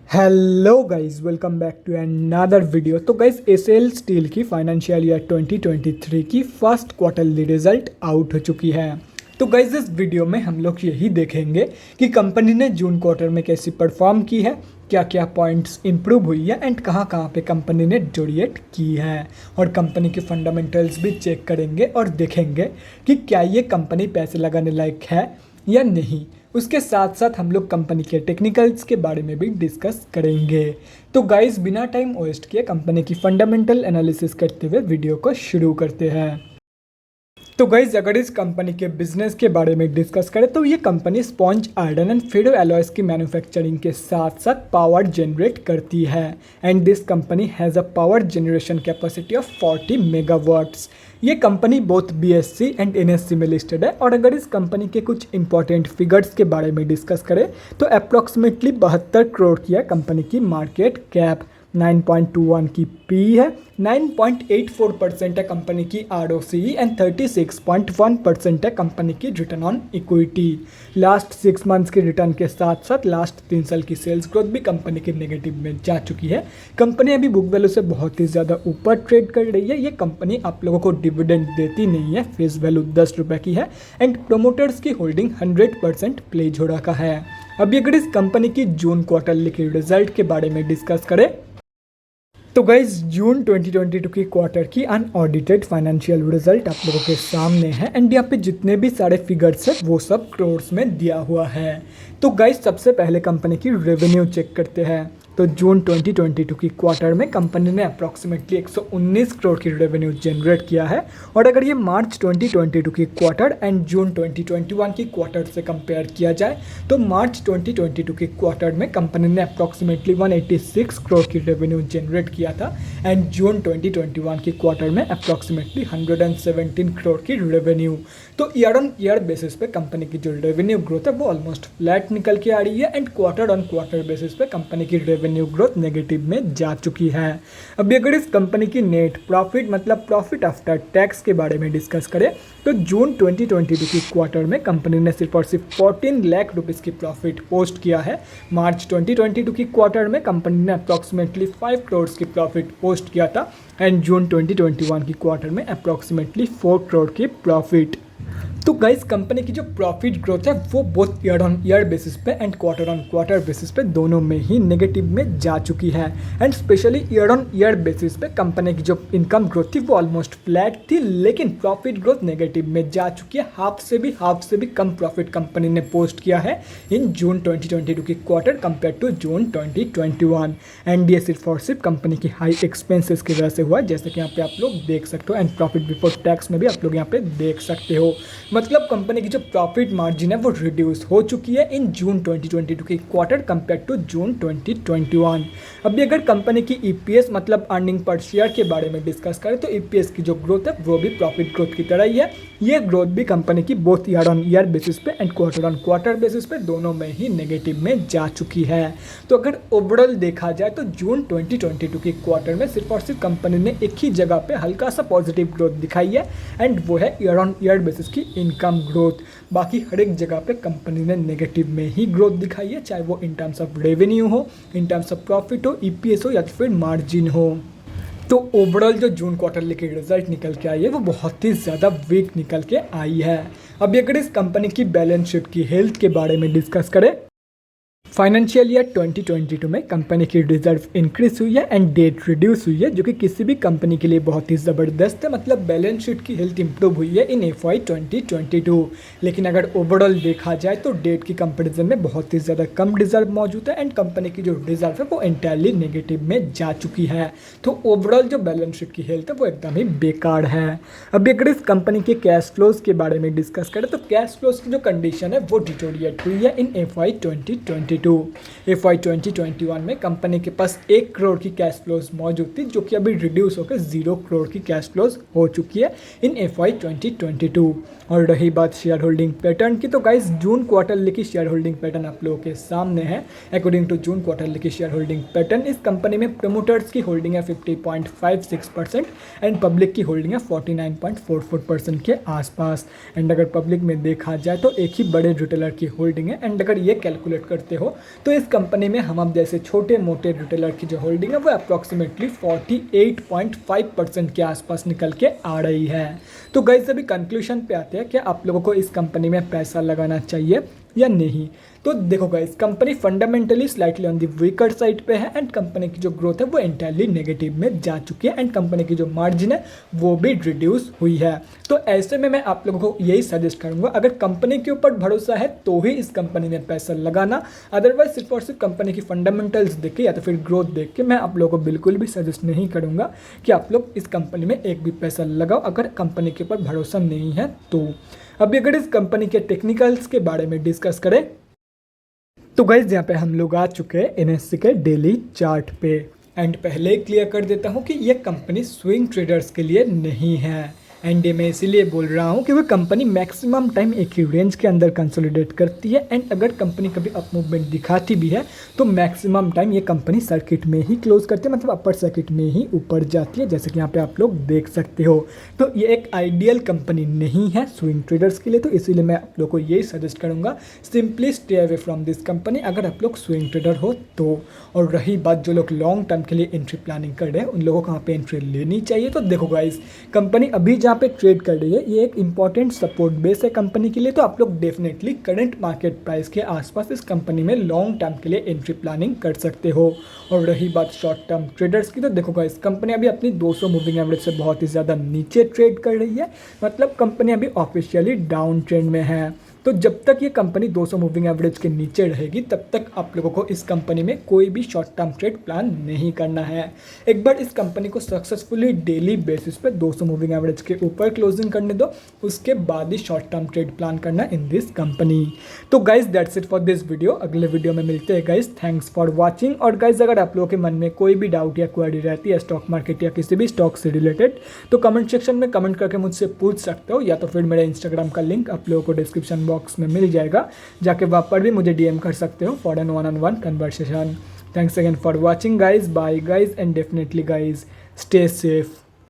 Hello guys, welcome back to another video. तो guys, SL steel की financial year 2023 की first quarterly result out हो चुकी है। तो गाइस, इस वीडियो में हम लोग यही देखेंगे कि कंपनी ने जून क्वार्टर में कैसी परफॉर्म की है, क्या क्या पॉइंट्स इंप्रूव हुई है एंड कहाँ कहाँ पे कंपनी ने डेरिएट की है, और कंपनी के फंडामेंटल्स भी चेक करेंगे और देखेंगे कि क्या ये कंपनी पैसे लगाने लायक है या नहीं। उसके साथ साथ हम लोग कंपनी के टेक्निकल्स के बारे में भी डिस्कस करेंगे। तो गाइस, बिना टाइम वेस्ट किए कंपनी की फंडामेंटल एनालिसिस करते हुए वीडियो को शुरू करते हैं। तो गाइज, अगर इस कंपनी के बिजनेस के बारे में डिस्कस करें तो ये company sponge iron and ferro alloys की मैन्युफैक्चरिंग के साथ साथ पावर जनरेट करती है and this company has a power generation capacity of 40 megawatts. ये company both BSC and NSC में लिस्टेड है। और अगर इस कंपनी के कुछ इंपॉर्टेंट फिगर्स के बारे में डिस्कस करें तो अप्रॉक्सीमेटली 72 करोड़ की है कंपनी की मार्केट कैप, 9.21 की पी है, 9.84% है कंपनी की आरओसीई एंड 36.1% है कंपनी की return on equity. Last 6 months के रिटर्न के साथ साथ लास्ट 3 साल की सेल्स ग्रोथ भी कंपनी की नेगेटिव में जा चुकी है। कंपनी अभी बुक वैल्यू से बहुत ही ज़्यादा ऊपर ट्रेड कर रही है। ये कंपनी आप लोगों को डिविडेंड देती नहीं है, फेस वैल्यू 10 रुपये की है एंड प्रोमोटर्स की होल्डिंग 100% प्लेज हो रखा है। अभी अगर इस कंपनी की जून क्वार्टरली के रिजल्ट के बारे में डिस्कस करें तो गाइज, जून 2022 की क्वार्टर की अनऑडिटेड फाइनेंशियल रिजल्ट आप लोगों के सामने है एंड यहाँ पे जितने भी सारे फिगर्स है वो सब क्रोर्स में दिया हुआ है। तो गाइज, सबसे पहले कंपनी की रेवेन्यू चेक करते हैं। तो जून 2022 की क्वार्टर में कंपनी ने अप्रॉक्सीमेटली 119 करोड़ की रेवेन्यू जनरेट किया है। और अगर ये मार्च 2022 की क्वार्टर एंड जून 2021 की क्वार्टर से कंपेयर किया जाए तो मार्च 2022 की क्वार्टर में कंपनी ने अप्रॉक्सीमेटली 186 करोड़ की रेवेन्यू जनरेट किया था एंड जून 2021 की क्वार्टर में अप्रॉक्सीमेटली 117 करोड़ की रेवेन्यू। तो ईयर ऑन ईयर बेसिस पे कंपनी की जो रेवेन्यू ग्रोथ है वो ऑलमोस्ट फ्लैट निकल के आ रही है and quarter on quarter basis पे कंपनी की रेवेन्यू ग्रोथ नेगेटिव में जा चुकी है। अभी अगर इस कंपनी की नेट प्रॉफिट मतलब प्रॉफिट आफ्टर टैक्स के बारे में डिस्कस करें तो जून 2022 की क्वार्टर में कंपनी ने सिर्फ और सिर्फ 14 लाख रुपीस की प्रॉफिट पोस्ट किया है। मार्च 2022 की क्वार्टर में कंपनी ने अप्रॉक्सीमेटली 5 करोड़ की प्रॉफिट पोस्ट किया था एंड जून 2021 की क्वार्टर में अप्रॉक्सीमेटली 4 करोड़ की प्रॉफिट। तो गाइस, कंपनी की जो प्रॉफिट ग्रोथ है वो both year on year basis पे and quarter on quarter basis पे दोनों में ही नेगेटिव में जा चुकी है and specially year on year basis पे कंपनी की जो इनकम ग्रोथ थी वो ऑलमोस्ट फ्लैट थी, लेकिन प्रॉफिट ग्रोथ नेगेटिव में जा चुकी है। हाफ से भी कम प्रॉफिट कंपनी ने पोस्ट किया है इन जून 2022 की quarter compare to June 2021 and ये सिर्फ और सिर्फ कंपनी की हाई एक्सपेंसेस की वजह से हुआ, जैसे कि यहाँ पे आप लोग देख सकते हो एंड प्रॉफिट बिफोर टैक्स में भी आप लोग यहाँ पे देख सकते हो। मतलब कंपनी की जो प्रॉफिट मार्जिन है वो रिड्यूस हो चुकी है इन जून 2022 की क्वार्टर कंपेयर टू जून 2021। अभी अगर कंपनी की ईपीएस मतलब अर्निंग पर शेयर के बारे में डिस्कस करें तो ईपीएस की जो ग्रोथ है वो भी प्रॉफिट ग्रोथ की तरह ही है। ये ग्रोथ भी कंपनी की both year on year basis पे and quarter on quarter basis पे दोनों में ही नेगेटिव में जा चुकी है। तो अगर ओवरऑल देखा जाए तो जून 2022 की क्वार्टर में सिर्फ और सिर्फ कंपनी ने एक ही जगह पे हल्का सा पॉजिटिव ग्रोथ दिखाई है एंड वो है ईयर ऑन ईयर बेसिस की इनकम ग्रोथ। बाकी हर एक जगह पे कंपनी ने नेगेटिव में ही ग्रोथ दिखाई है, चाहे वो इन टर्म्स ऑफ रेवेन्यू हो, इन टर्म्स ऑफ प्रॉफिट हो, ईपीएस हो या फिर मार्जिन हो। तो ओवरऑल जो जून क्वार्टर की रिजल्ट निकल के आई है वो बहुत ही ज़्यादा वीक निकल के आई है। अभी अगर इस कंपनी की बैलेंस शीट की हेल्थ के बारे में डिस्कस करें, फाइनेंशियल ईयर 2022 में कंपनी की रिजर्व इंक्रीज हुई है एंड डेट रिड्यूस हुई है, जो कि किसी भी कंपनी के लिए बहुत ही ज़बरदस्त है। मतलब बैलेंस शीट की हेल्थ इंप्रूव हुई है इन FY 2022। लेकिन अगर ओवरऑल देखा जाए तो डेट की कंपैरिजन में बहुत ही ज़्यादा कम रिजर्व मौजूद है एंड कंपनी की जो रिजर्व है वो एंटायरली नेगेटिव में जा चुकी है। तो ओवरऑल जो बैलेंस शीट की हेल्थ है वो एकदम ही बेकार है। अभी अगर इस कंपनी के कैश फ्लोज के बारे में डिस्कस करें तो कैश फ्लोज की जो कंडीशन है वो डिटोरिएट हुई है इन FY 2022। FY 2021 में कंपनी के पास 1 करोड़ की कैश फ्लोज मौजूद थी, जो कि अभी रिड्यूस होकर 0 करोड़ की कैश फ्लोज हो चुकी है इन FY 2022। और रही बात शेयर होल्डिंग पैटर्न की, तो गाइस जून क्वार्टरली की शेयर होल्डिंग पैटर्न आप लोगों के सामने है। अकॉर्डिंग टू जून क्वार्टरली की शेयर होल्डिंग पैटर्न, इस कंपनी में प्रमोटर्स की होल्डिंग है 50.56% एंड पब्लिक की होल्डिंग है 49.44% के आसपास। एंड अगर पब्लिक में देखा जाए तो एक ही बड़े रिटेलर की होल्डिंग है एंड अगर ये कैलकुलेट करते हो हो तो इस कंपनी में हम अब जैसे छोटे मोटे रिटेलर की जो होल्डिंग है वो अप्रॉक्सीमेटली 48.5% के आसपास निकल के आ रही है। तो गाइस अभी कंक्लूजन पे आते हैं कि आप लोगों को इस कंपनी में पैसा लगाना चाहिए या नहीं। तो देखो guys, company fundamentally slightly on the weaker side पे है एंड कंपनी की जो ग्रोथ है वो एंटायरली नेगेटिव में जा चुकी है एंड कंपनी की जो मार्जिन है वो भी रिड्यूस हुई है। तो ऐसे में मैं आप लोगों को यही सजेस्ट करूंगा, अगर कंपनी के ऊपर भरोसा है तो ही इस कंपनी में पैसा लगाना, अदरवाइज सिर्फ और सिर्फ कंपनी की फंडामेंटल्स देख के या तो फिर ग्रोथ देख के मैं आप लोगों को बिल्कुल भी सजेस्ट नहीं करूंगा कि आप लोग इस कंपनी में एक भी पैसा लगाओ अगर कंपनी के ऊपर भरोसा नहीं है तो। अभी अगर इस कंपनी के टेक्निकल्स के बारे में डिस्कस करें तो गाइज यहाँ पे हम लोग आ चुके हैं NSE के डेली चार्ट पे एंड पहले क्लियर कर देता हूँ कि ये कंपनी स्विंग ट्रेडर्स के लिए नहीं है एंड ये मैं इसीलिए बोल रहा हूँ कि वो कंपनी मैक्सिमम टाइम एक ही रेंज के अंदर कंसोलिडेट करती है एंड अगर कंपनी कभी अप मूवमेंट दिखाती भी है तो मैक्सिमम टाइम ये कंपनी सर्किट में ही क्लोज करती है, मतलब अपर सर्किट में ही ऊपर जाती है, जैसे कि यहाँ पे आप लोग देख सकते हो। तो ये एक आइडियल कंपनी नहीं है स्विंग ट्रेडर्स के लिए, तो इसीलिए मैं आप लोग को यही सजेस्ट करूँगा, simply stay away from this company अगर आप लोग स्विंग ट्रेडर हो तो। और रही बात जो लोग लॉन्ग टर्म के लिए एंट्री प्लानिंग कर रहे हैं उन लोगों को यहाँ पे एंट्री लेनी चाहिए। तो देखो गाइस, कंपनी अभी जहाँ पे ट्रेड कर रही है ये एक इंपॉर्टेंट सपोर्ट बेस है कंपनी के लिए, तो आप लोग डेफिनेटली करंट मार्केट प्राइस के आसपास इस कंपनी में लॉन्ग टर्म के लिए एंट्री प्लानिंग कर सकते हो। और रही बात शॉर्ट टर्म ट्रेडर्स की, तो देखो गाइस, कंपनी अभी अपनी 200 मूविंग एवरेज से बहुत ही ज़्यादा नीचे ट्रेड कर रही है, मतलब कंपनी अभी ऑफिशियली डाउन ट्रेंड में है। तो जब तक ये कंपनी 200 मूविंग एवरेज के नीचे रहेगी तब तक आप लोगों को इस कंपनी में कोई भी शॉर्ट टर्म ट्रेड प्लान नहीं करना है। एक बार इस कंपनी को सक्सेसफुली डेली बेसिस पे 200 मूविंग एवरेज के ऊपर क्लोजिंग करने दो, उसके बाद ही शॉर्ट टर्म ट्रेड प्लान करना इन दिस कंपनी। तो guys that's it for this video, अगले वीडियो में मिलते हैं गाइज। Thanks for watching. और गाइज अगर आप लोगों के मन में कोई भी डाउट या क्वेरी रहती है स्टॉक मार्केट या किसी भी स्टॉक से रिलेटेड तो कमेंट सेक्शन में कमेंट करके मुझसे पूछ सकते हो, या तो फिर मेरे इंस्टाग्राम का लिंक आप लोगों को डिस्क्रिप्शन बॉक्स में मिल जाएगा, जाके वहाँ पर भी मुझे DM कर सकते हो for an one on one conversation. Thanks again for watching guys, bye guys and definitely guys stay safe.